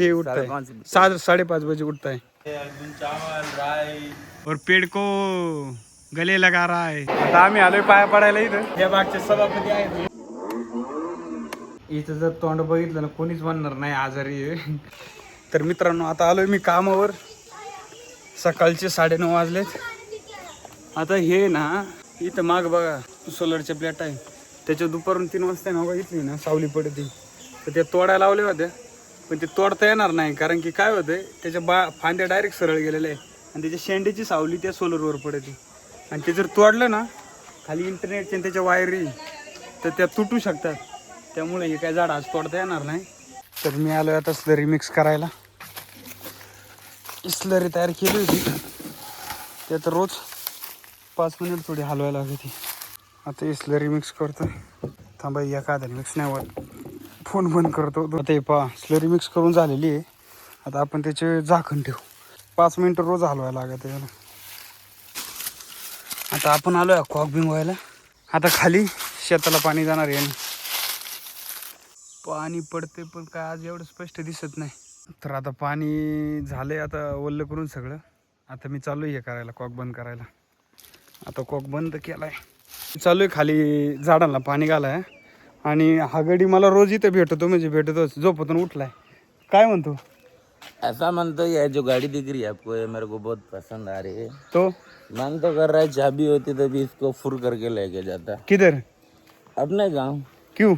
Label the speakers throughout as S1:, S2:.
S1: ये उठता है 5:30 बजे उठता है चावल राईस और पेड़ को गले लगा रहा है. आता आम्ही आलोय पाया पडायला इथं. या बागचे सभापती आहेत. इथं जर तोंड बघितलं ना कोणीच म्हणणार नाही आजारी आहे. तर मित्रांनो आता आलोय मी कामावर. सकाळचे 9:30 वाजलेत. आता हे ना इथं माग बघा सोलरच्या प्लेट आहे. त्याच्या दुपारून 3 वाजता ना इथली ना सावली पडते. तर ते तोडायला लावले होते पण ते तोडता येणार नाही कारण की काय होतंय त्याच्या फांद्या डायरेक्ट सरळ गेलेले आहे आणि त्याच्या शेंडीची सावली त्या सोलरवर पडते. आणि ते जर तोडलं ना खाली इंटरनेटचे आणि त्याच्या वायरी तर त्या तुटू शकतात. त्यामुळे हे काय झाड आज तोडता येणार नाही. तर मी आलो आता स्लरी मिक्स करायला. स्लरी तयार केली होती त्यात रोज 5 मिनिट थोडी हलवायला लागते. आता ही स्लरी मिक्स करतो. थांबा या का मिक्स नाही होत. फोन बंद करतो. आता हे पहा स्लरी मिक्स करून झालेली आहे. आता आपण त्याचे झाकण ठेवू. 5 मिनिटं रोज हलवायला लागत याला. आता आपण आलो आहे कॉक भिंगवायला. आता खाली शेताला पाणी जाणार आहे. पाणी पडते पण काय आज एवढं स्पष्ट दिसत नाही. तर आता पाणी झालंय आता ओल्लं करून सगळं. आता मी चालू आहे हे करायला कॉक बंद करायला. आता कॉक बंद केलाय. चालू आहे खाली झाडांना पाणी घालाय. आणि हा गडी मला रोज इथे भेटतो म्हणजे भेटतोच. झोपेतून उठलाय. काय म्हणतो?
S2: ऐसा मानतो ये जो गाड़ी दिख रही है आपको ये मेरे को बहुत पसंद आ रही है.
S1: तो
S2: मन तो कर रहा है चाबी होती तभी इसको फुर करके लेके जाता
S1: किधर?
S2: अपने गांव.
S1: क्यों?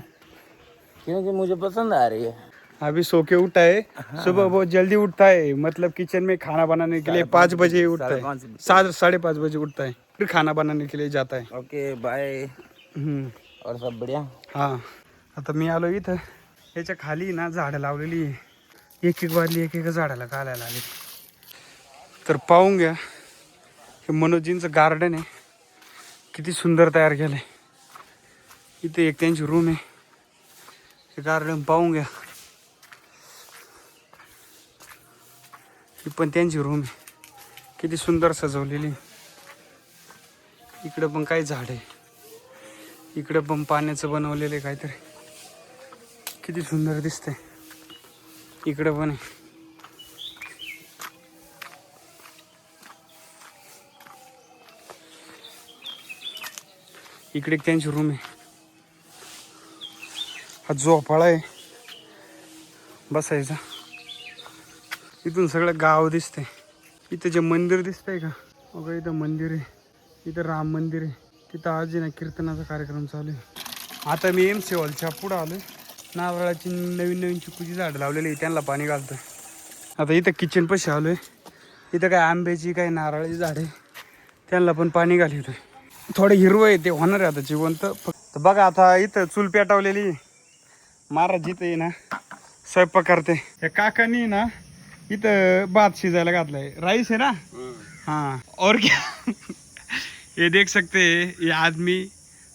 S2: क्योंकि मुझे पसंद आ रही है.
S1: अभी सो के उठा है. सुबह बहुत जल्दी उठता है. मतलब किचन में खाना बनाने के लिए 5 बजे उठता है. 5:30 बजे उठता है. फिर खाना बनाने के लिए जाता है.
S2: Okay bye. और सब बढ़िया.
S1: हाँ आता मी आलो इथं. याच्या खाली ना झाडं लावलेली आहे. एक बादली एक झाडाला घालायला आली. तर पाहून घ्या हे मनोजींचं गार्डन आहे. किती सुंदर तयार केलं आहे. इथे एक त्यांची रूम आहे. हे गार्डन पाहून घ्या. ही पण त्यांची रूम आहे. किती सुंदर सजवलेली. इकडं पण काही झाड आहे. इकडं पण पाण्याचं बनवलेलं आहे काहीतरी. किती सुंदर दिसतंय. इकडं पण आहे. इकडे एक त्यांची रूम आहे. हा झोपाळा आहे बसायचा. इथून सगळं गाव दिसतंय. इथं जे मंदिर दिसतंय का बघा इथं मंदिर आहे. इथं राम मंदिर आहे. तिथं आज ना कीर्तनाचा कार्यक्रम चालू आहे. आता मी MC हॉलच्या पुढं आलोय. नारळाची नवीन चिकूची झाडं लावलेली आहे त्यांना पाणी घालतोय. आता इथं किचन पाशी आलोय. इथं काय आंब्याची काय नारळाची झाडे त्यांना पण पाणी घालतोय. थोडं हिरवं आहे ते होणार आहे आता जिवंत. फक्त बघा आता इथं चूल पेटवलेली. महाराज जिथं आहे ना स्वयंपाक करते. या काकानी ना इथं भात शिजायला घातलाय. राईस है ना. हाँ और क्या ये देख सकते हैं ये आदमी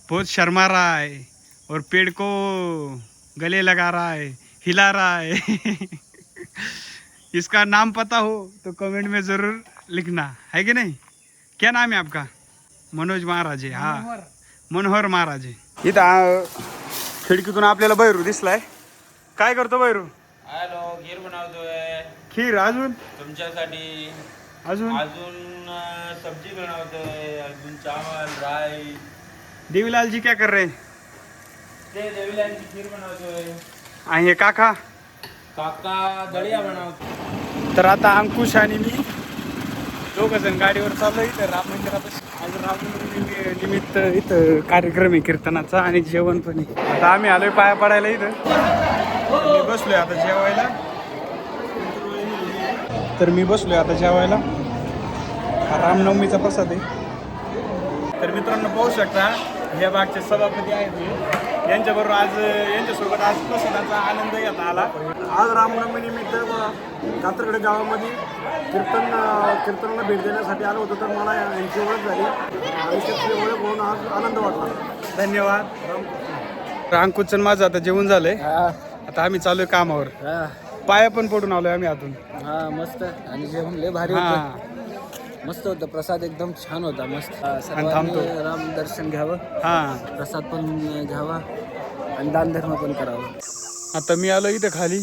S1: बहुत शर्मा रहा है और पेड़ को गले लगा रहा है हिला रहा है. इसका नाम पता हो तो कमेंट में ज़रूर लिखना है कि नहीं. क्या नाम है आपका? मनोज महाराज है. हाँ मनोहर महाराज है. इथं खिडकीतून आपल्याला बैरू दिसलाय. काय करतो बैरू?
S2: हॅलो खीर बनवतोय.
S1: खीर अजून
S2: तुमच्यासाठी.
S1: अजून
S2: सब्जी बनवतोय. अजून चावल राईस.
S1: देवीलाल जी क्या कर रहे हैं?
S2: ते देवीलांची खीर बनवतोय.
S1: आणि हे काका
S2: दलिया बनवतो.
S1: तर आता अंकुश आणि मी दोघं जण गाडीवर चाललो इथं राम मंदिरापासून. आज राम मंदिर निमित्त इथं कार्यक्रम आहे कीर्तनाचा आणि जेवण पण आहे. आता आम्ही आलोय पाया पडायला इथं. मी बसलोय आता जेवायला. तर मी बसलोय आता जेवायला. हा रामनवमीचा प्रसाद आहे. तर मित्रांनो पाहू शकता या बागचे सभापती आहेत. यांच्याबरोबर आज यांच्यासोबत आज प्रसादाचा आनंद घेता आला. आज रामनवमीनिमित्त कात्रगड गावामध्ये कीर्तनाला भेट देण्यासाठी आलो होतो. तर मला यांची ओळख झाली आणि त्याची ओळख होऊन आज आनंद वाटला. धन्यवाद. अंकुशचं माझं आता जेवण झालंय. आता आम्ही चालू आहे कामावर. पाया पण पडून आलोय आम्ही आतून.
S2: हा मस्त. आणि जेवण लय भारी होतं. मस्त होतं. प्रसाद एकदम छान होता. मस्त. सर्वांनी राम दर्शन घ्यावं. प्रसाद पण घ्यावा आणि दान धर्म पण करावा.
S1: आता मी आलो इथं खाली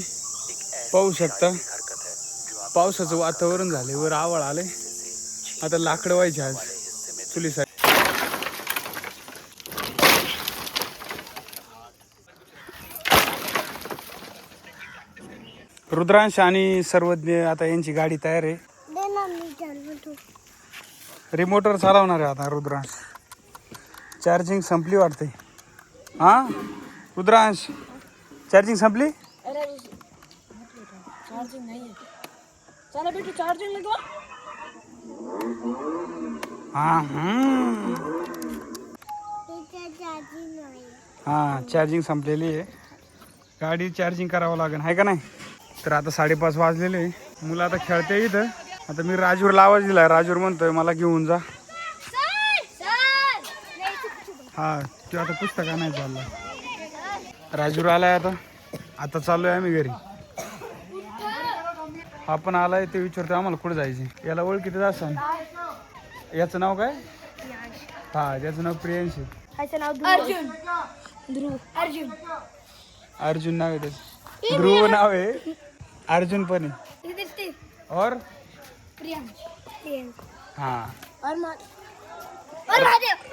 S1: पाहू शकता पावसाचं वातावरण झाले वर आवळ आले. आता लाकडं व्हायचे आज चुलीसाठी. रुद्रांश आणि सर्वज्ञ आता यांची गाडी तयार आहे. रिमोटवर चालवणार आहे आता रुद्रांश. चार्जिंग संपली वाटते. हा रुद्रांश चार्जिंग संपली.
S3: चार्जिंग नाही आहे. चला बेटू चार्जिंग लगवा.
S1: हा चार्जिंग संपलेली आहे. गाडी चार्जिंग करावं लागेल आहे का नाही. तर आता 5:30 वाजलेले आहे. मुलं आता खेळते इथं. आता मी राजूरला आवाज दिला. राजूर म्हणतोय मला घेऊन जा. हा तो आता पुस्तक नाही चालला. राजूर आलाय आता. आता चाललोय आम्ही घरी. हा पण आलाय ते विचारतो आम्हाला कुठे जायचे. याला ओळखीतच असाल. याचं नाव काय. हा त्याचं नाव प्रियांशी.
S3: अर्जुन. ध्रुव. अर्जुन.
S1: अर्जुन नाव आहे त्याचं. ध्रुव नाव आहे. अर्जुन पण आहे. और हा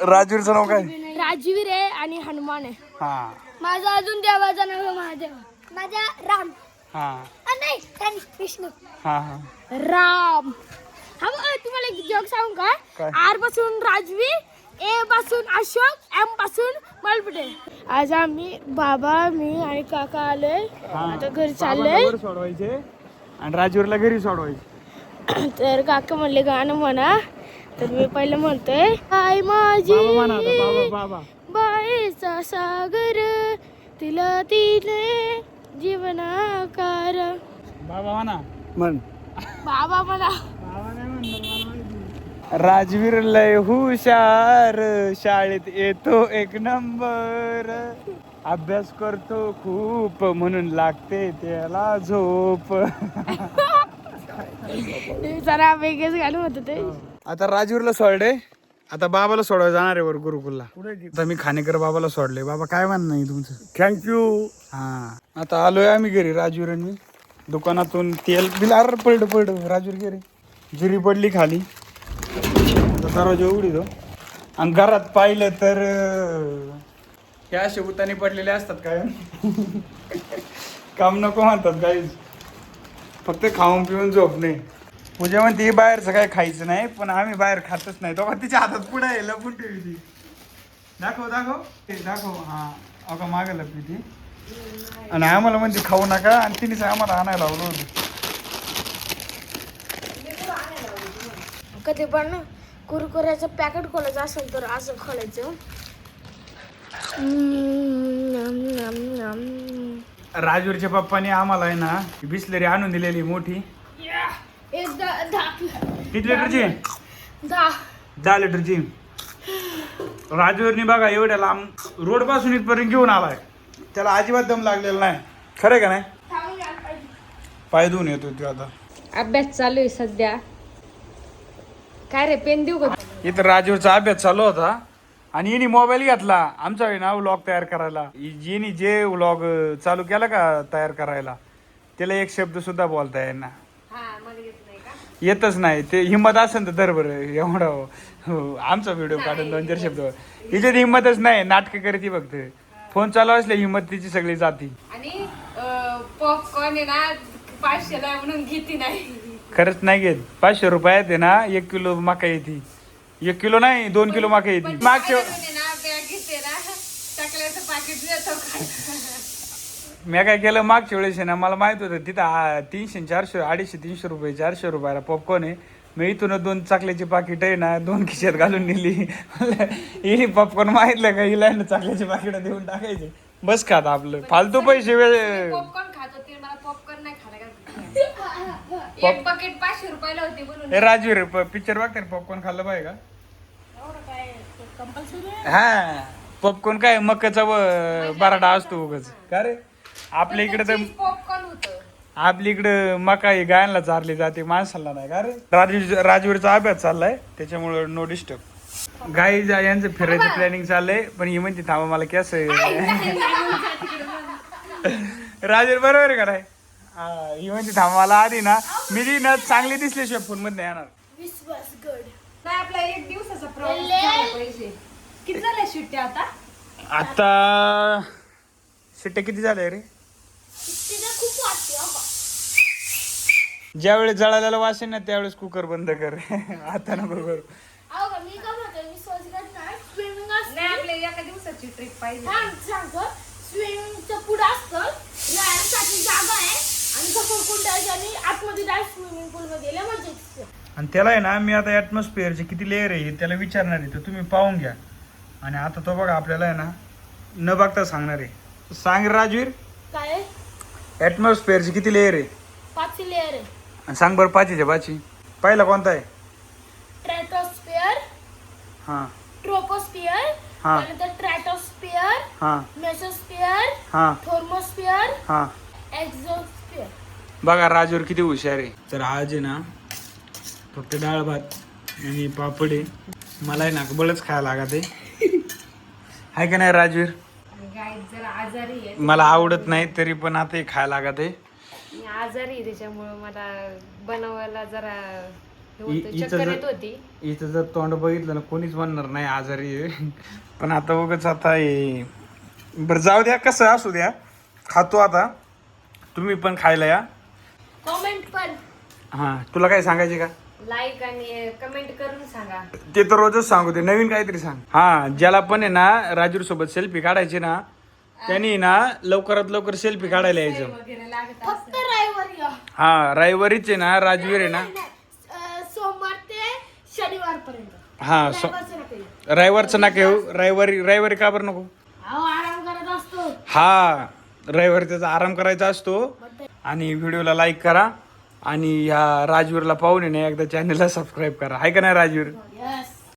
S1: राजवीरचं नाव काय.
S3: राजवीर आहे आणि हनुमान आहे.
S1: हा
S3: माझा अजून देवाचा नाव महादेव. माझा राम.
S1: हा
S3: नाही विष्णू.
S1: हा हा
S3: राम. हा तुम्हाला एक जोक सांगू का.
S1: काय?
S3: आर पासून राजवीर, ए पासून अशोक, एम पासून मलपटे. आज आम्ही बाबा मी आणि काका आलोय. आता घरी चाललोय.
S1: बाबाला वर सोडवायचे आणि राजवीरला घरी सोडवायचे.
S3: तर काका म्हणले गाणं म्हणा. तर मी पहिलं म्हणतोय आई माझी
S1: बाबा म्हणा आता. बाबा
S3: बाईचा सागर तिला तिने जीवनाकार.
S1: बाबा म्हणा म्हण.
S3: बाबा म्हणा.
S1: राजवीर लय हुशार शाळेत येतो 1 नंबर. अभ्यास करतो खूप म्हणून लागते त्याला झोप.
S3: जरा वेगळेच गाणं होतं ते.
S1: आता राजवीरला सोडले. आता बाबाला सोडवायला जाणार आहे वर गुरुकुलला. आता मी खानेकर बाबाला सोडले. बाबा काय म्हणणं नाही तुमचं. थँक्यू. हा आता आलोय आम्ही घरी. राजवीर आणि मी दुकानातून तेल बिलार पडलं राजवीर घरी. जिरी पडली खाली. दरवाजा उघडितो आणि घरात पाहिलं तर हे असे उतानी पडलेले असतात काय. काम नको म्हणतात काही. फक्त खाऊन पिऊन झोपणे. पूजा म्हणते बाहेरचं काय खायचं नाही पण आम्ही बाहेर खातच नाही. तो तिच्या हातात पुढे आहे लपून ठेवली. दाखव ते दाखव. हा अगं मागं लपली ती. आणि आम्हाला म्हणते खाऊ नका आणि तिनेच आम्हाला आणायला लावलं होतं.
S3: कधी पण कुरकुऱ्याचं पॅकेट खोलायचं असेल तर असं खोलायचं.
S1: राजूरच्या पप्पाने आम्हाला आहे ना बिस्लरी आणून दिलेली मोठी. किती लिटरची. 10 लिटरची. राजूरनी बघा एवढ्या लांब रोड पासून इथपर्यंत घेऊन आलाय. त्याला अजिबात दम लागलेला नाही. खरं का नाही. पाय धुवून येतो तो आता.
S3: अभ्यास चालू आहे सध्या. काय रे पेन देऊ का.
S1: इथं राजूरचा अभ्यास चालू होता आणि हिने मोबाईल घेतला आमचा ना व्लॉग तयार करायला. जिने जे व्लॉग चालू केला का तयार करायला त्याला एक शब्द सुद्धा बोलता येईल ना. येतच नाही. ते हिंमत असेल तर दर बरं एवढं आमचा व्हिडिओ काढून 2-4 शब्द. हिच्यात हिंमतच नाही. नाटकं करते फक्त. फोन चालू असले हिंमत तिची सगळी जाती.
S3: आणि पॉपकॉर्न आहे ना 500 ला म्हणून घेते नाही.
S1: खरंच नाही घेत. 500 रुपयात आहे ना 1 किलो मका येते. 1 किलो नाही 2 किलो मका येते. मागच्या मी काय केलं मागच्या वेळेस ना मला माहित होतं तिथं 300, 400, 250, 300 रुपये 400 रुपयाला पॉपकॉर्न आहे. मी इथून 2 चॉकलेटची पाकिट आहे ना 2 खिशात घालून नेली. हिने पॉपकॉर्न माहितलं का हिला ना चॉकलेटची पाकिट देऊन टाकायचे. बस खात आपलं फालतू पैसे वेळ.
S3: पॉपकॉर्न खात होते मला पॉपकॉर्न नाही खाला. एक पॅकेट 500 रुपयाला होते बोलून.
S1: राजवीर पिक्चर बघते पॉपकॉर्न खाल्लं पाहिजे का. हा पॉपकॉर्न काय मक्याचा बराडा असतो उगाच का रे. आपल्या इकडे तर
S3: पॉपकॉर्न होतं.
S1: आपल्या इकडं मका ही गायांना चारली जाते माणसाला नाही का रे. राजवीरचा अभ्यास चाललाय त्याच्यामुळे नो डिस्टर्ब. गाई यांचं फिरायचं प्लॅनिंग चाललंय पण ही म्हणते थांबा मला कॅस. राजवीर बरोबर आहे का नाही. ही म्हणजे थांबाला आधी ना मी ना चांगली दिसल्याशिवाय फोन मध्ये येणार.
S3: विश्वास गड
S4: नाही आपला एक दिवसाचा प्रवास झाला पाहिजे. किती झाल्या सुट्ट्या आता?
S1: आता शिट्ट्या किती झाल्या रे?
S3: तिथे खूप वाटते हो का?
S1: ज्यावेळेस जळालेला वास आहे ना त्यावेळेस कुकर बंद कर. आता नको करू.
S3: अहो का मी काय म्हणते विश्वास गड नाही स्विमिंग
S4: नाही
S3: असते.
S4: आपल्या एका दिवसाची ट्रिप पाहिजे.
S3: सांगतो स्विमिंगचं पुढं असतं राहण्यासाठी जागा आहे आणि घसरकुंड आहे आणि आतमध्ये डायरेक्ट स्विमिंग पूल मध्ये लय मजा येते.
S1: आणि त्याला आहे ना मी आता ॲटमॉस्फिअरचे किती लेअर आहे त्याला विचारणार आहे तर तुम्ही पाहून घ्या. आणि आता तो बघा आपल्याला आहे ना न बघता सांगणार आहे. सांग राजवीर
S3: काय
S1: ॲटमॉस्फिअरचे किती लेअर आहे
S3: 5 लेअर आहे.
S1: आणि सांग बरं पाचीच्या पाची. पहिला कोणता आहे?
S3: ट्रॅटोस्फिअर,
S1: हां
S3: ट्रोपोस्फिअर,
S1: हा.
S3: त्यानंतर ट्रॅटोस्फिअर,
S1: हां
S3: मेसोस्फिअर,
S1: हां
S3: थर्मोस्फिअर,
S1: हां.
S3: एक्झोस्फिअर.
S1: बघा राजूर किती हुशार आहे. तर आज आहे ना फक्त डाळ भात आणि पापड आहे. मला आहे ना बळच खायला लागत आहे का नाही राजवीर?
S4: गाय जरा आजारी आहे.
S1: मला आवडत नाही तरी पण आता हे खायला लागत आहे.
S4: मी आजारी आहे त्याच्यामुळे मला बनवायला जरा हे होतं,
S1: इथं
S4: चक्कर येत
S1: जर
S4: होती.
S1: इथं जर तोंड बघितलं ना कोणीच म्हणणार नाही आजारी आहे. पण आता उगाच आता हे बरं जाऊ द्या कसं असू द्या खातो आता. तुम्ही पण खायला या.
S3: कमेंट पण
S1: हां तुला काय सांगायचे का?
S4: लाईक आणि कमेंट करून सांगा.
S1: ते तर रोजच सांगू दे नवीन काहीतरी सांग. हा ज्याला पण आहे ना राजूर सोबत सेल्फी काढायची ना त्यांनी ना लवकरात लवकर सेल्फी काढायला यायचं.
S4: वगैरे लागत
S3: फक्त रविवारी या.
S1: हा रविवारीच आहे ना राजवीर आहे ना.
S3: सोमवार ते शनिवार पर्यंत.
S1: हा रविवारचं नका येऊ. रविवारी का बरं नको?
S3: आराम करत असतो.
S1: हा रविवारी त्याचा आराम करायचा असतो. आणि व्हिडिओला लाईक करा आणि ह्या राजवीरला पाहून ना एकदा चॅनलला सबस्क्राईब करा. आहे का नाही राजवीर?